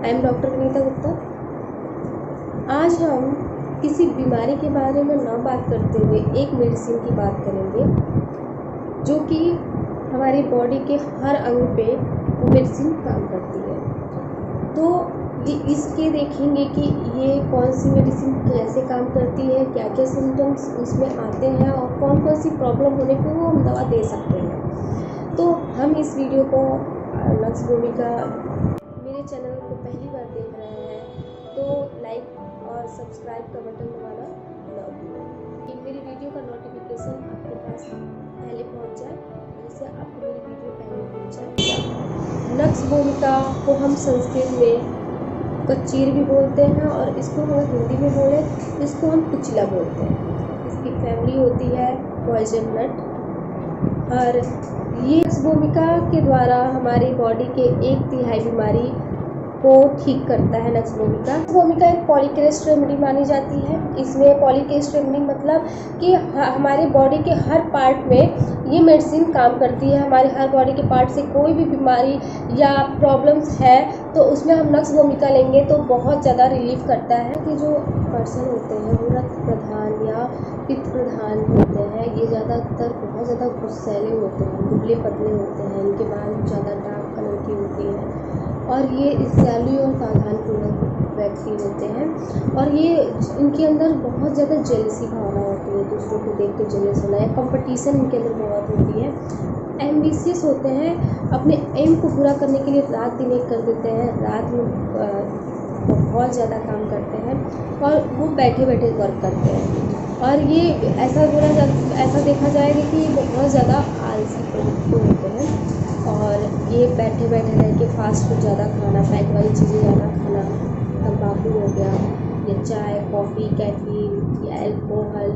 I am doctor Vinita Gupta. आज हम किसी बीमारी के बारे में ना बात करते हुए एक मेडिसिन की बात करेंगे जो कि हमारी बॉडी के हर अंग पे वो मेडिसिन काम करती है। तो ये इसके देखेंगे कि ये कौन सी मेडिसिन कैसे काम करती है, क्या क्या सिम्टम्स उसमें आते हैं और कौन कौन सी प्रॉब्लम होने पे वो हम दवा दे सकते हैं। तो हम इस वीडियो को नक्स भूमिका मेरे चैनल को पहली बार देख रहे हैं तो लाइक और सब्सक्राइब का बटन दबाना ना भूलें कि मेरी वीडियो का नोटिफिकेशन आपके पास पहले पहुंच जाए, जिससे आपको मेरी वीडियो पहले पहुंच जाए। नक्स भूमिका को हम संस्कृत में कच्चीर भी बोलते हैं और इसको हम हिंदी में बोले तो इसको हम कुचिला बोलते हैं। इसकी फैमिली होती है पॉइजन नट और ये इस भूमिका के द्वारा हमारी बॉडी के 1/3 बीमारी को ठीक करता है। नक्स भूमिका एक पॉलीक्रेस्ट रेमेडी मानी जाती है। इसमें पॉलीक्रेस्ट रेमेडी मतलब कि हमारे बॉडी के हर पार्ट में ये मेडिसिन काम करती है। हमारे हर बॉडी के पार्ट से कोई भी बीमारी या प्रॉब्लम्स है तो उसमें हम नक्स भूमिका लेंगे तो बहुत ज़्यादा रिलीफ करता है। कि जो पर्सन होते हैं वो रक्त प्रधान या पित्त प्रधान होते हैं, ये ज़्यादातर बहुत ज़्यादा गुस्सैले होते हैं, दुबले पतले होते हैं, इनके बाल ज़्यादा डार्क कलर की होती है और ये ईर्ष्यालु और सावधानपूर्वक व्यक्ति होते हैं और ये इनके अंदर बहुत ज़्यादा जेलसी भावना होती है, दूसरों को देख के जेलस होना या कंपटीशन इनके अंदर बहुत होती है। एम्बिशियस होते हैं, अपने एम को पूरा करने के लिए रात दिन एक कर देते हैं, रात में बहुत ज़्यादा काम करते हैं और वो बैठे बैठे वर्क करते हैं और ये ऐसा देखा जाएगा कि बहुत ज़्यादा आलसी प्रवृत्ति होते हैं और ये बैठे बैठे रह के फास्ट फूड ज़्यादा खाना, पैक वाली चीज़ें ज़्यादा खाना, तंबाकू हो गया या चाय, कॉफ़ी, कैफीन या अल्कोहल,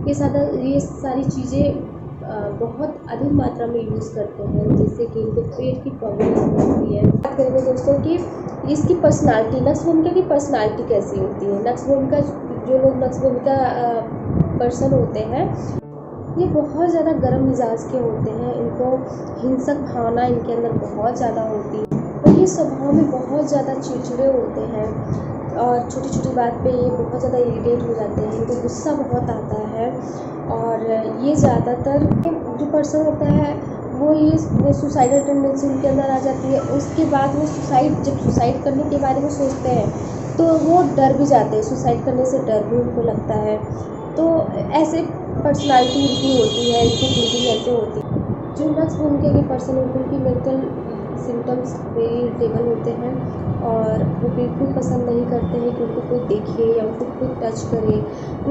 ये सारी चीज़ें बहुत अधिक मात्रा में यूज़ करते हैं, जिससे कि इनको पेट की प्रॉब्लम होती है। बात करेंगे दोस्तों कि इसकी पर्सनालिटी, नक्स भूमिका की पर्सनालिटी कैसी होती है। नक्स भूमिका जो लोग नक्स भूमिका पर्सन होते हैं ये बहुत ज़्यादा गर्म मिजाज के होते हैं, इनको हिंसक भावना इनके अंदर बहुत ज़्यादा होती है और ये स्वभाव में बहुत ज़्यादा चिड़चिड़े होते हैं और छोटी छोटी बात पे ये बहुत ज़्यादा इरिटेट हो जाते हैं, इनको गुस्सा बहुत आता है और ये ज़्यादातर जो पर्सन होता है वो ये सुसाइडल टेंडेंसी उनके अंदर आ जाती है। उसके बाद वो जब सुसाइड करने के बारे में सोचते हैं तो वो डर भी जाते हैं, सुसाइड करने से डर भी उनको लगता है। तो ऐसे पर्सनालिटी इनकी होती है, इनकी थिंकिंग ऐसे होती है। जो नक्स भूमिका के पर्सन होते हैं उनकी मेंटल सिम्टम्स वेरी इरिटेबल होते हैं और वो बिल्कुल पसंद नहीं करते हैं कि उनको कोई देखे या उनको कोई टच करे।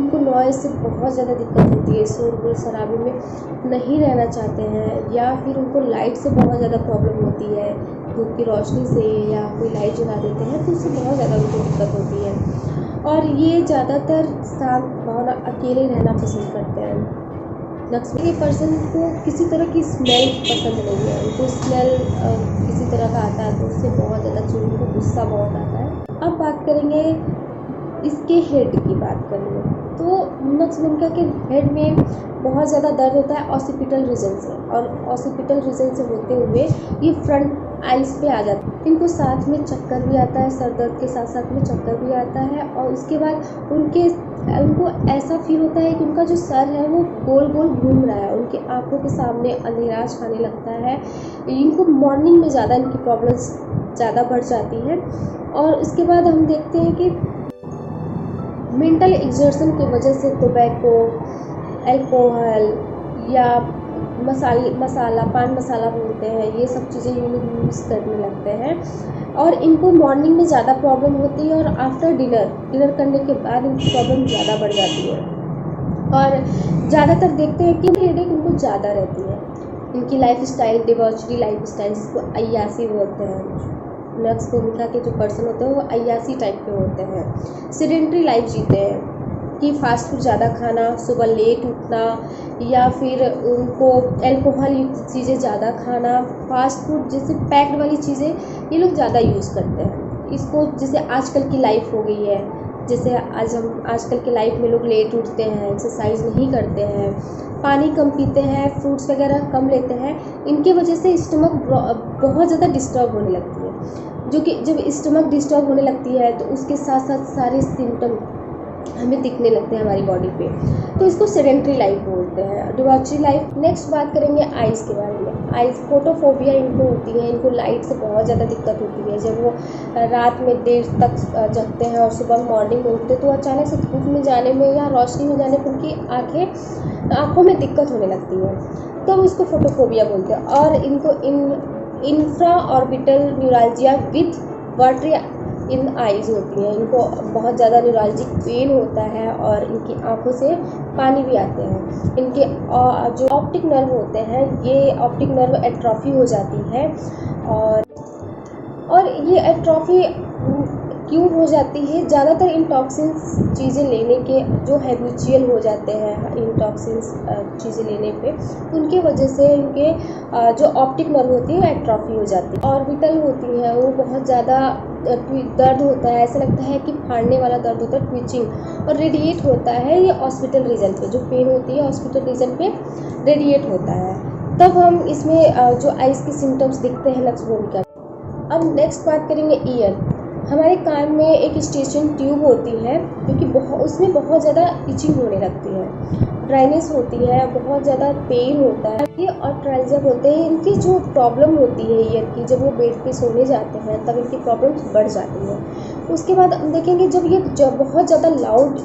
उनको नॉइज़ से बहुत ज़्यादा दिक्कत होती है, शोर शराबे में नहीं रहना चाहते हैं या फिर उनको लाइट से बहुत ज़्यादा प्रॉब्लम होती है, धूप की रोशनी से या कोई लाइट जला देते हैं तो उससे बहुत ज़्यादा उनको दिक्कत होती है और ये ज़्यादातर शांत भावना अकेले रहना पसंद करते हैं। नक्स के पर्सन को किसी तरह की स्मेल पसंद नहीं है, उनको स्मेल किसी तरह का आता है तो उससे बहुत ज़्यादा उनको गुस्सा बहुत आता है। अब बात करेंगे इसके हेड की बात करेंगे तो नक्स भूमिका के हेड में बहुत ज़्यादा दर्द होता है ऑसिपिटल रीजन से और ऑसिपिटल रीजन से होते हुए ये फ्रंट आइज पे आ जाता है। इनको साथ में चक्कर भी आता है, सर दर्द के साथ साथ में चक्कर भी आता है और उसके बाद उनको ऐसा फील होता है कि उनका जो सर है वो गोल गोल घूम रहा है, उनके आंखों के सामने अंधेरा छाने लगता है। इनको मॉर्निंग में ज़्यादा इनकी प्रॉब्लम्स ज़्यादा बढ़ जाती है और उसके बाद हम देखते हैं कि मेंटल एग्जर्शन की वजह से टोबैको, अल्कोहल या पान मसाला बोलते हैं, ये सब चीज़ें यूज़ करने लगते हैं और इनको मॉर्निंग में ज़्यादा प्रॉब्लम होती है और आफ्टर डिनर करने के बाद इनकी प्रॉब्लम ज़्यादा बढ़ जाती है और ज़्यादातर देखते हैं कि हेडेक इनको ज़्यादा रहती है। इनकी life style debauchery life style, जिसको अय्यासी बोलते हैं। नक्स भूमिका के जो पर्सन होते हैं वो अय्यासी टाइप के होते हैं, सेडेंट्री लाइफ जीते हैं कि फास्ट फूड ज़्यादा खाना, सुबह लेट उठना या फिर उनको अल्कोहल युक्त चीज़ें ज़्यादा खाना, फास्ट फूड जैसे पैक्ड वाली चीज़ें ये लोग ज़्यादा यूज़ करते हैं। इसको जैसे आजकल की लाइफ हो गई है, जैसे आजकल के लाइफ में लोग लेट उठते हैं, एक्सरसाइज नहीं करते हैं, पानी कम पीते हैं, फ्रूट्स वगैरह कम लेते हैं, इनके वजह से स्टमक बहुत ज़्यादा डिस्टर्ब होने लगती है। जो कि जब स्टमक डिस्टर्ब होने लगती है तो उसके साथ साथ सारे सिम्टम हमें दिखने लगते हैं हमारी बॉडी पे, तो इसको सेडेंट्री लाइफ बोलते हैं, डिबॉचरी लाइफ। नेक्स्ट बात करेंगे आइज़ के बारे में। आइज़ फोटोफोबिया इनको होती है, इनको लाइट से बहुत ज़्यादा दिक्कत होती है। जब वो रात में देर तक जगते हैं और सुबह मॉर्निंग में उठते तो अचानक से धूप में जाने में या रोशनी में जाने पर उनकी आँखों में दिक्कत होने लगती है, तब उसको फोटोफोबिया बोलते हैं। और इनको infra orbital neuralgia with watery in eyes होती हैं, इनको बहुत ज़्यादा न्यूरालजिक पेन होता है और इनकी आंखों से पानी भी आते हैं। इनके जो ऑप्टिक नर्व होते हैं, ये ऑप्टिक नर्व एट्रोफी हो जाती है। और ये एट्रोफी क्यों हो जाती है? ज़्यादातर इंटॉक्सिन्स चीज़ें लेने के जो हैबिचुअल हो जाते हैं, इंटॉक्सिन्स चीज़ें लेने पे, उनके वजह से इनके जो ऑप्टिक नर्व होती है एट्रोफी हो जाती है। ऑर्बिटल होती हैं वो बहुत ज़्यादा दर्द होता है, ऐसा लगता है कि फाड़ने वाला दर्द होता है, ट्विचिंग, और रेडिएट होता है ये ऑस्पिटल रीजन पे, जो पेन होती है ऑस्पिटल रीजन पे रेडिएट होता है। तब हम इसमें जो आइज़ के सिम्टम्स दिखते हैं नक्सबोम का। अब नेक्स्ट बात करेंगे ईयर। हमारे कान में एक स्टेशन ट्यूब होती है क्योंकि उसमें बहुत ज़्यादा इचिंग होने लगती है, ड्राइनेस होती है, बहुत ज़्यादा पेन होता है। ये ऑर्थराइजा बोलते हैं। इनकी जो प्रॉब्लम होती है ईयर की, जब वो बेड पे सोने जाते हैं तब इनकी प्रॉब्लम्स बढ़ जाती हैं। उसके बाद हम देखेंगे जब बहुत ज़्यादा लाउड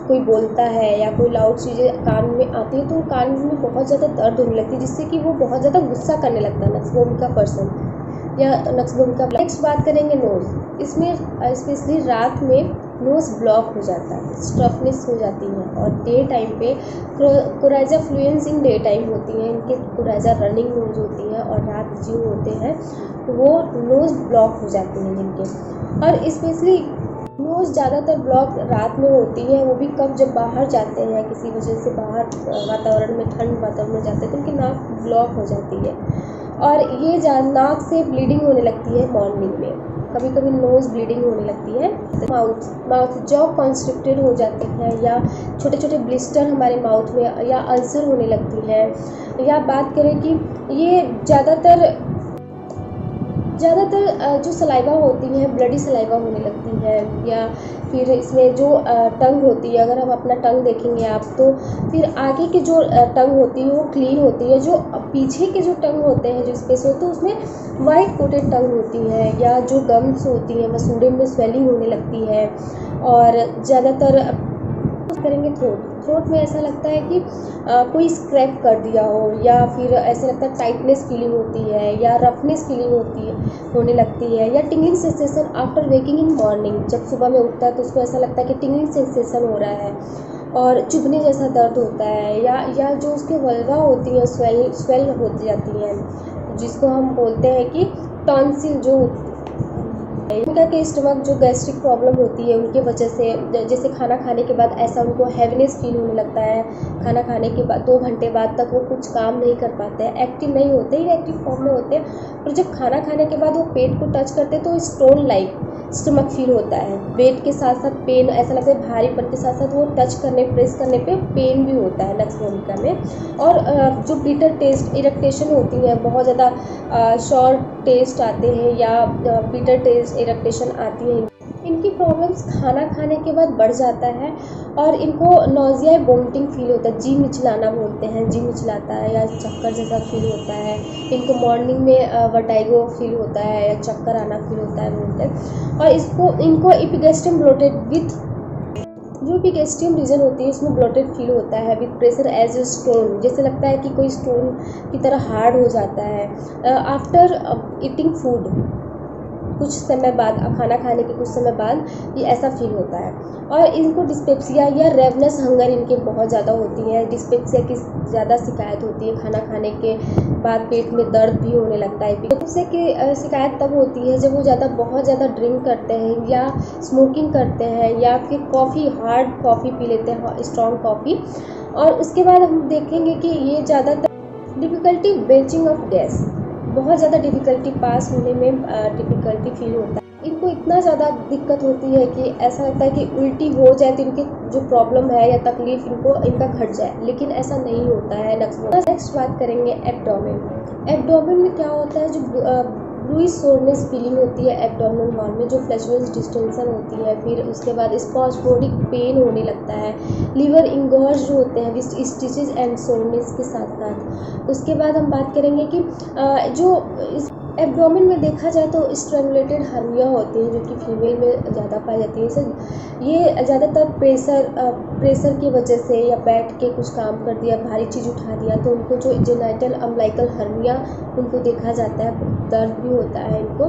कोई बोलता है या कोई लाउड चीज़ें कान में आती है तो कान में बहुत ज़्यादा दर्द होने लगती है, जिससे कि वो बहुत ज़्यादा गुस्सा करने लगता है नक्सबोम का पर्सन या नक्सबोम का। नेक्स्ट बात करेंगे नोज़। इसमें स्पेशली रात में नोज़ ब्लॉक हो जाता है, स्टफनेस हो जाती है, और डे टाइम पे coryza Fluence in day time होती है, इनके कोराइजा रनिंग नोज़ होती है, और रात जो होते हैं वो नोज़ ब्लॉक हो जाते हैं जिनके। और स्पेशली नोज़ ज़्यादातर ब्लॉक रात में होती है, वो भी कब जब बाहर जाते हैं, किसी वजह से बाहर वातावरण में, ठंड वातावरण में जाते हैं तो उनकी नाक ब्लॉक हो जाती है, और ये नाक से ब्लीडिंग होने लगती है मॉर्निंग में, कभी कभी नोज़ ब्लीडिंग होने लगती है। माउथ जॉ कॉन्स्ट्रिक्टेड हो जाते हैं, या छोटे छोटे ब्लिस्टर हमारे माउथ में, या अल्सर होने लगती है। या बात करें कि ये ज़्यादातर जो सलाइवा होती है ब्लडी सलाइवा होने लगती है, या फिर इसमें जो टंग होती है, अगर हम अपना टंग देखेंगे आप तो फिर आगे की जो टंग होती है वो क्लीन होती है, जो पीछे के जो टंग होते हैं जो स्पेस होते हैं उसमें वाइट कोटेड टंग होती है, या जो गम्स होती हैं मसूड़े में स्वेलिंग होने लगती है। और ज़्यादातर करेंगे थ्रोट में ऐसा लगता है कि कोई स्क्रैप कर दिया हो, या फिर ऐसा लगता है टाइटनेस फीलिंग होती है, या रफनेस फीलिंग होने लगती है, या tingling sensation after waking in morning. जब सुबह में उठता है तो उसको ऐसा लगता है कि टिंगलिंग सेंसेशन हो रहा है, और चुभने जैसा दर्द होता है, या जो उसके वल्वा होती हैं स्वेल हो जाती हैं, जिसको हम बोलते हैं कि टॉन्सिल जो इनका के स्टमक जो गैस्ट्रिक प्रॉब्लम होती है उनके वजह से, जैसे खाना खाने के बाद ऐसा उनको हैवीनेस फील होने लगता है, खाना खाने के बाद 2 घंटे बाद तक वो कुछ काम नहीं कर पाते हैं, एक्टिव नहीं होते, इनएक्टिव फॉर्म में होते हैं। और जब खाना खाने के बाद वो पेट को टच करते हैं तो स्टोन लाइक स्टमक फील होता है, वेट के साथ साथ पेन, ऐसा लगता है भारीपन के साथ साथ वो टच करने प्रेस करने पे पेन भी होता है नक्सबोमिका में। और जो बिटर टेस्ट इरिटेशन होती है, बहुत ज़्यादा शॉर्ट टेस्ट आते हैं, या बिटर टेस्ट इरिटेशन आती है। इनकी प्रॉब्लम्स खाना खाने के बाद बढ़ जाता है, और इनको नोजिया वोमिटिंग फील होता है, जी मिचलाना बोलते हैं, जी मिचलाता है, या चक्कर जैसा फील होता है। इनको मॉर्निंग में वर्टाइगो फील होता है, या चक्कर आना फील होता है बोलते हैं। और इनको एपिगैस्ट्रियम ब्लोटेड विथ, जो एपिगैस्ट्रियम रीजन होती है उसमें ब्लोटेड फील होता है with pressure as a stone, जैसे लगता है कि कोई स्टोन की तरह हार्ड हो जाता है। आफ्टर ईटिंग फूड, कुछ समय बाद, खाना खाने के कुछ समय बाद ये ऐसा फील होता है। और इनको डिस्पेप्सिया या रेवनस हंगर इनके बहुत ज़्यादा होती है, डिस्पेप्सिया की ज़्यादा शिकायत होती है, खाना खाने के बाद पेट में दर्द भी होने लगता है। डिस्पेप्सिया की शिकायत तब होती है जब वो बहुत ज़्यादा ड्रिंक करते हैं, या स्मोकिंग करते हैं, या फिर कॉफ़ी, हार्ड कॉफ़ी पी लेते हैं, स्ट्रॉन्ग कॉफ़ी। और उसके बाद हम देखेंगे कि ये ज़्यादातर डिफ़िकल्टी बेचिंग ऑफ गैस, बहुत ज़्यादा डिफ़िकल्टी पास होने में डिफ़िकल्टी फील होता है। इनको इतना ज़्यादा दिक्कत होती है कि ऐसा लगता है कि उल्टी हो जाए तो इनकी जो प्रॉब्लम है या तकलीफ़ इनका घट जाए, लेकिन ऐसा नहीं होता है नक्सबोम। नेक्स्ट बात करेंगे एब्डोमेन। एब्डोमेन में क्या होता है, जो ब्रूइश सोरनेस फीलिंग होती है एब्डोमिनल वॉल में, जो फ्लैचुलेंस डिस्टेंशन होती है। फिर उसके बाद स्पॉस्मोडिक पेन होने लगता है। लिवर इंगर्ज जो होते हैं विद स्टिचेस एंड सोरनेस के साथ साथ। उसके बाद हम बात करेंगे कि जो इस एब्डोमेन में देखा जाए तो स्ट्रैंगुलेटेड हर्निया होती है, जो कि फीमेल में ज़्यादा पाई जाती है। ये ज़्यादातर प्रेशर की वजह से या बैठ के कुछ काम कर दिया, भारी चीज़ उठा दिया, तो उनको जो जेनाइटल अम्बिलिकल हर्निया उनको देखा जाता है, दर्द भी होता है इनको।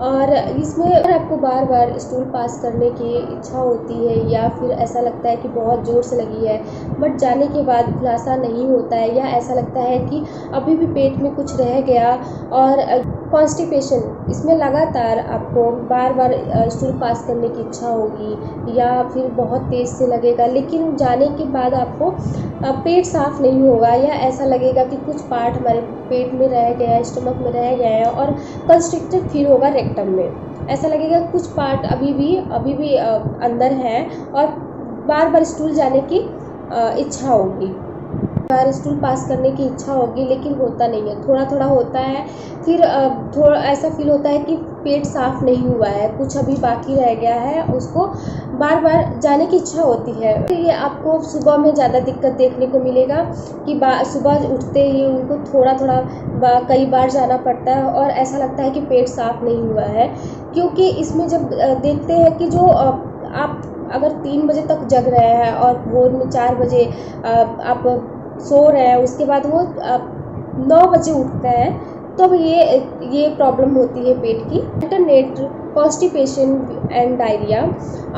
और इसमें अगर आपको बार बार स्टूल पास करने की इच्छा होती है या फिर ऐसा लगता है कि बहुत ज़ोर से लगी है बट जाने के बाद खुलासा नहीं होता है, या ऐसा लगता है कि अभी भी पेट में कुछ रह गया, और कॉन्स्टिपेशन, इसमें लगातार आपको बार बार स्टूल पास करने की इच्छा होगी या फिर बहुत तेज़ से लगेगा, लेकिन जाने के बाद आपको पेट साफ़ नहीं होगा, या ऐसा लगेगा कि कुछ पार्ट हमारे पेट में रह गया है, स्टमक में रह गया है, और कंस्ट्रिक्टेड फील होगा रेक्टम में। ऐसा लगेगा कुछ पार्ट अभी भी अंदर है और बार बार स्टूल जाने की इच्छा होगी, बार स्टूल पास करने की इच्छा होगी, लेकिन होता नहीं है, थोड़ा थोड़ा होता है। फिर थोड़ा ऐसा फील होता है कि पेट साफ़ नहीं हुआ है, कुछ अभी बाकी रह गया है, उसको बार बार जाने की इच्छा होती है। तो ये आपको सुबह में ज़्यादा दिक्कत देखने को मिलेगा कि सुबह उठते ही उनको थोड़ा थोड़ा कई बार जाना पड़ता है, और ऐसा लगता है कि पेट साफ़ नहीं हुआ है। क्योंकि इसमें जब देखते हैं कि जो आप अगर 3 बजे तक जग रहे हैं और भोर में 4 बजे आप सो रहे हैं, उसके बाद वो 9 बजे उठते हैं, तब ये प्रॉब्लम होती है पेट की। Alternate constipation and diarrhoea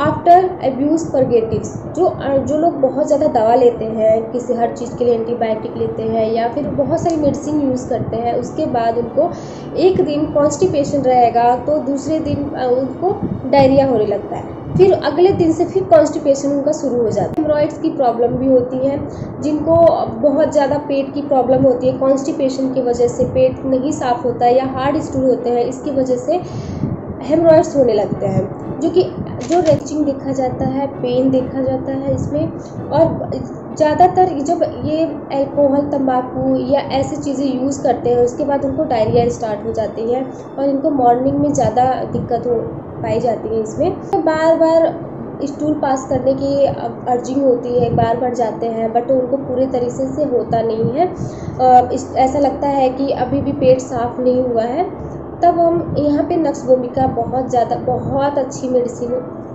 after abuse purgatives, जो लोग बहुत ज़्यादा दवा लेते हैं, किसी हर चीज़ के लिए एंटीबायोटिक लेते हैं या फिर बहुत सारी मेडिसिन यूज़ करते हैं, उसके बाद उनको एक दिन कॉन्स्टिपेशन रहेगा तो दूसरे दिन उनको डायरिया होने लगता है, फिर अगले दिन से फिर कॉन्स्टिपेशन उनका शुरू हो जाता है। हेमरॉइड्स की प्रॉब्लम भी होती है, जिनको बहुत ज़्यादा पेट की प्रॉब्लम होती है, कॉन्स्टिपेशन की वजह से पेट नहीं साफ़ होता है या हार्ड स्टूल होते हैं, इसकी वजह से हेमरॉइड्स होने लगते हैं, जो रेचिंग देखा जाता है, पेन देखा जाता है इसमें। और ज़्यादातर जब ये अल्कोहल, तंबाकू या ऐसी चीज़ें यूज़ करते हैं, उसके बाद उनको डायरिया स्टार्ट हो जाती है और इनको मॉर्निंग में ज़्यादा दिक्कत पाई जाती है। इसमें बार बार स्टूल पास करने की अर्जिंग होती है, बार बार जाते हैं बट उनको पूरे तरीके से होता नहीं है, ऐसा लगता है कि अभी भी पेट साफ़ नहीं हुआ है, तब हम यहाँ पे नक्स भूमिका बहुत अच्छी मेडिसिन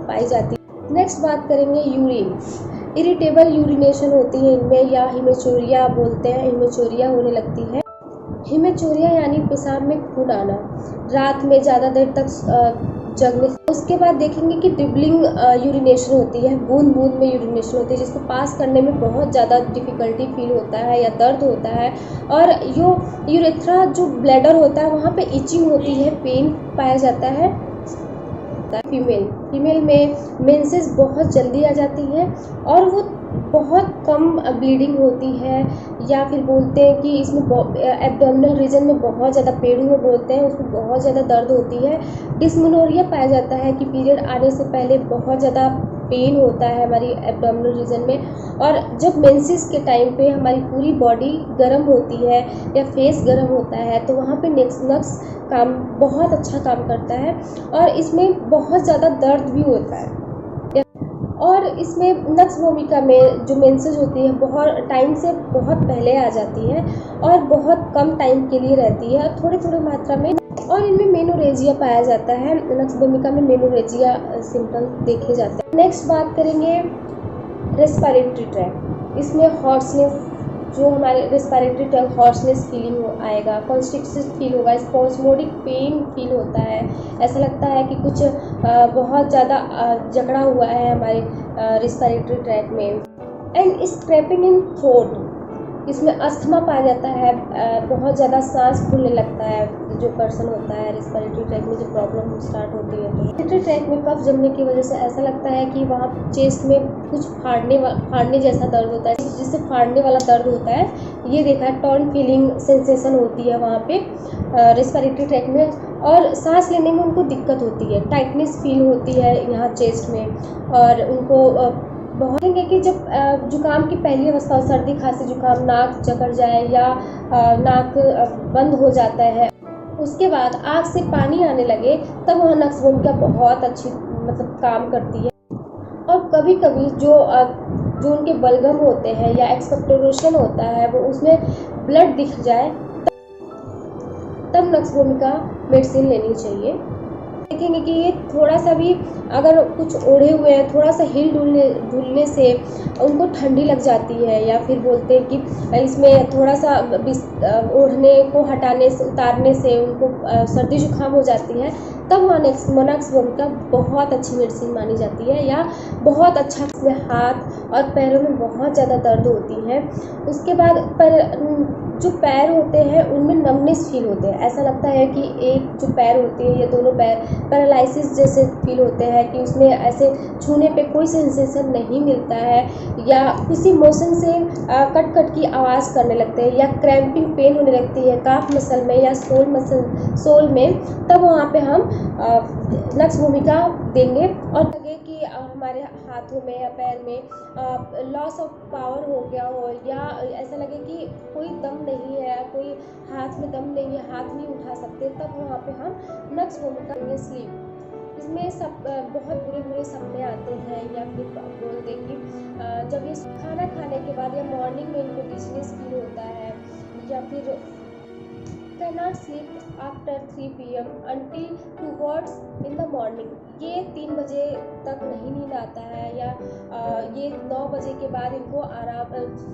पाई जाती है। नेक्स्ट बात करेंगे यूरिन। इरिटेबल यूरिनेशन होती है इनमें, या हिमेचोरिया बोलते हैं, हिमेचोरिया होने लगती है। हिमेचोरिया यानी पेशाब में खून आना, रात में ज़्यादा देर तक जगने। उसके बाद देखेंगे कि ड्रिबलिंग यूरिनेशन होती है, बूंद बूंद में यूरिनेशन होती है, जिसको पास करने में बहुत ज़्यादा डिफ़िकल्टी फील होता है या दर्द होता है। और यूरेथ्रा जो ब्लैडर होता है वहाँ पे इचिंग होती है, पेन पाया जाता है। फीमेल में मेंसेस बहुत जल्दी आ जाती है और वो बहुत कम ब्लीडिंग होती है, या फिर बोलते हैं कि इसमें एब्डोमिनल रीजन में बहुत ज़्यादा पेड़ू में बोलते हैं, उसमें बहुत ज़्यादा दर्द होती है। डिस्मेनोरिया पाया जाता है कि पीरियड आने से पहले बहुत ज़्यादा पेन होता है हमारी एब्डोमिनल रीजन में, और जब मेंसेस के टाइम पे हमारी पूरी बॉडी गर्म होती है या फेस गर्म होता है, तो वहाँ पे नक्स काम बहुत अच्छा काम करता है और इसमें बहुत ज़्यादा दर्द भी होता है। और इसमें नक्स भूमिका में जो मेंसेस होती है बहुत टाइम से बहुत पहले आ जाती है और बहुत कम टाइम के लिए रहती है, थोड़ी थोड़ी मात्रा में, और इनमें मेनोरेजिया पाया जाता है। नक्स भूमिका में मेनोरेजिया सिम्टम्स देखे जाते हैं। नेक्स्ट बात करेंगे रेस्पिरेटरी ट्रैक्ट। इसमें हॉर्सनेस, जो हमारे रेस्पिरेटरी ट्रैक्ट हॉर्सनेस फीलिंग आएगा, कॉन्स्ट्रिक्शन फील होगा, स्पॉस्मोडिक पेन फील होता है, ऐसा लगता है कि कुछ बहुत ज़्यादा जकड़ा हुआ है हमारे रेस्पिरेटरी ट्रैक्ट में। एंड स्क्रैपिंग इन थ्रोट, इसमें अस्थमा पाया जाता है, बहुत ज़्यादा सांस फूलने लगता है जो पर्सन होता है रेस्पिरेटरी ट्रैक्ट में, जो प्रॉब्लम स्टार्ट होती है। तो रेस्पिरेटरी ट्रैक्ट में कफ जमने की वजह से ऐसा लगता है कि वहाँ चेस्ट में कुछ फाड़ने जैसा दर्द होता है, जिससे फाड़ने वाला दर्द होता है, ये देखा है। टॉर्न फीलिंग सेंसेशन होती है वहाँ पे रेस्पिरेटरी ट्रैक्ट में, और सांस लेने में उनको दिक्कत होती है, टाइटनेस फील होती है यहाँ चेस्ट में, और उनको बहुत है कि जब जुकाम की पहली अवस्था हो, सर्दी खांसी जुकाम, नाक जकड़ जाए या नाक बंद हो जाता है, उसके बाद आँख से पानी आने लगे, तब वह नक्स भूमिका बहुत अच्छी काम करती है। और कभी कभी जो उनके बलगम होते हैं या एक्सपेक्टोरेशन होता है, वो उसमें ब्लड दिख जाए, तब नक्स भूमिका मेडिसिन लेनी चाहिए। देखेंगे कि ये थोड़ा सा भी अगर कुछ ओढ़े हुए हैं, थोड़ा सा हिल डुलने से उनको ठंडी लग जाती है, या फिर बोलते हैं कि इसमें थोड़ा सा ओढ़ने को हटाने से, उतारने से उनको सर्दी जुकाम हो जाती है, तब नक्स भूमिका बहुत अच्छी मेडिसिन मानी जाती है, या बहुत अच्छा। इसमें हाथ और पैरों में बहुत ज़्यादा दर्द होती है। उसके बाद जो पैर होते हैं उनमें नमनेस फील होते हैं, ऐसा लगता है कि एक जो पैर होते हैं, ये दोनों पैर पैरालिसिस जैसे फील होते हैं, कि उसमें ऐसे छूने पे कोई सेंसेशन नहीं मिलता है, या किसी मोशन से कट कट की आवाज़ करने लगते हैं, या क्रैम्पिंग पेन होने लगती है काफ मसल में या सोल में, तब वहाँ पे हम नक्स भूमिका देंगे। और लगे कि हमारे हाथों में या पैर में लॉस ऑफ पावर हो गया हो, या ऐसा लगे कि कोई दम नहीं है, कोई हाथ में दम नहीं है, हाथ नहीं उठा सकते, तब वहाँ पे हम नक्स भूमिका देंगे। स्लीप, इसमें सब बहुत बुरे सपने आते हैं, या फिर बोल दें कि जब ये खाना खाने के बाद या मॉर्निंग में इनको डिजीनेस फील होता है, या फिर cannot sleep after 3 PM until towards in the morning, ये 3 बजे तक नहीं नींद आता है, या ये 9 बजे के बाद इनको आराम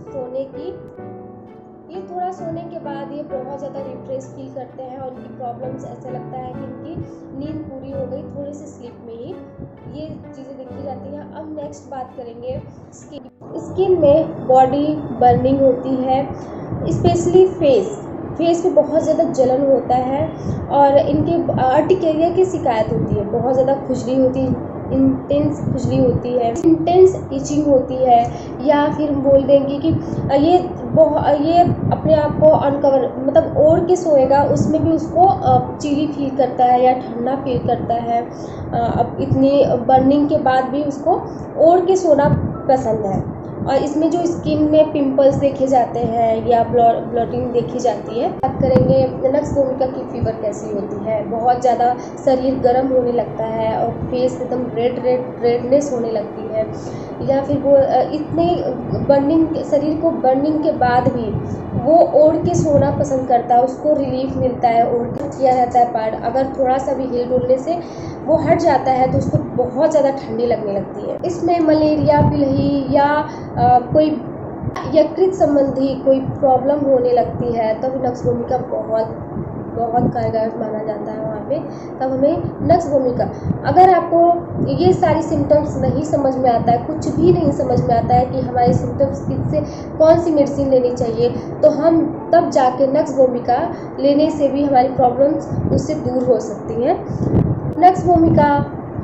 सोने की, ये थोड़ा सोने के बाद ये बहुत ज़्यादा रिफ्रेश फील करते हैं, और उनकी प्रॉब्लम्स ऐसा लगता है कि इनकी नींद पूरी हो गई थोड़ी सी स्लीप में ही, ये चीज़ें देखी जाती हैं। अब नेक्स्ट बात करेंगे स्किन में बॉडी बर्निंग होती है, स्पेशली फेस पे बहुत ज़्यादा जलन होता है, और इनके अर्टिकेरिया की शिकायत होती है, बहुत ज़्यादा खुजली होती है, इंटेंस खुजली होती है, इंटेंस इचिंग होती है, या फिर बोल देंगे कि ये अपने आप को अनकवर ओढ़ के सोएगा, उसमें भी उसको चिली फील करता है या ठंडा फील करता है। अब इतनी बर्निंग के बाद भी उसको ओढ़ के सोना पसंद है। और इसमें जो स्किन में पिंपल्स देखे जाते हैं या ब्लॉटिंग देखी जाती है। बात करेंगे नक्स भूमिका की फीवर कैसी होती है। बहुत ज़्यादा शरीर गर्म होने लगता है और फेस एकदम रेडनेस होने लगती है, या फिर वो इतने शरीर को बर्निंग के बाद भी वो ओढ़ के सोना पसंद करता है, उसको रिलीफ मिलता है, ओढ़ के किया रहता है पार्ट। अगर थोड़ा सा भी हिल डुलने से वो हट जाता है तो उसको बहुत ज़्यादा ठंडी लगने लगती है। इसमें मलेरिया, पिलही या कोई यकृत संबंधी कोई प्रॉब्लम होने लगती है तब नक्स भूमिका बहुत कारगर माना जाता है वहाँ पे। तब हमें नक्स भूमिका, अगर आपको ये सारी सिम्टम्स नहीं समझ में आता है, कुछ भी नहीं समझ में आता है कि हमारे सिम्टम्स किससे कौन सी मेडिसिन लेनी चाहिए, तो हम तब जाके नक्स भूमिका लेने से भी हमारी प्रॉब्लम्स उससे दूर हो सकती हैं। नक्स भूमिका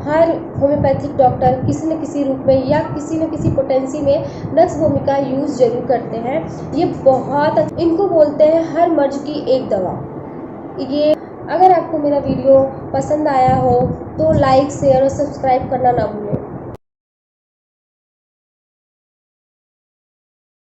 हर होम्योपैथिक डॉक्टर किसी न किसी रूप में या किसी न किसी पोटेंसी में नक्स भूमिका यूज़ जरूर करते हैं। ये बहुत, इनको बोलते हैं हर मर्ज की एक दवा। ये अगर आपको मेरा वीडियो पसंद आया हो तो लाइक, शेयर और सब्सक्राइब करना ना भूलें।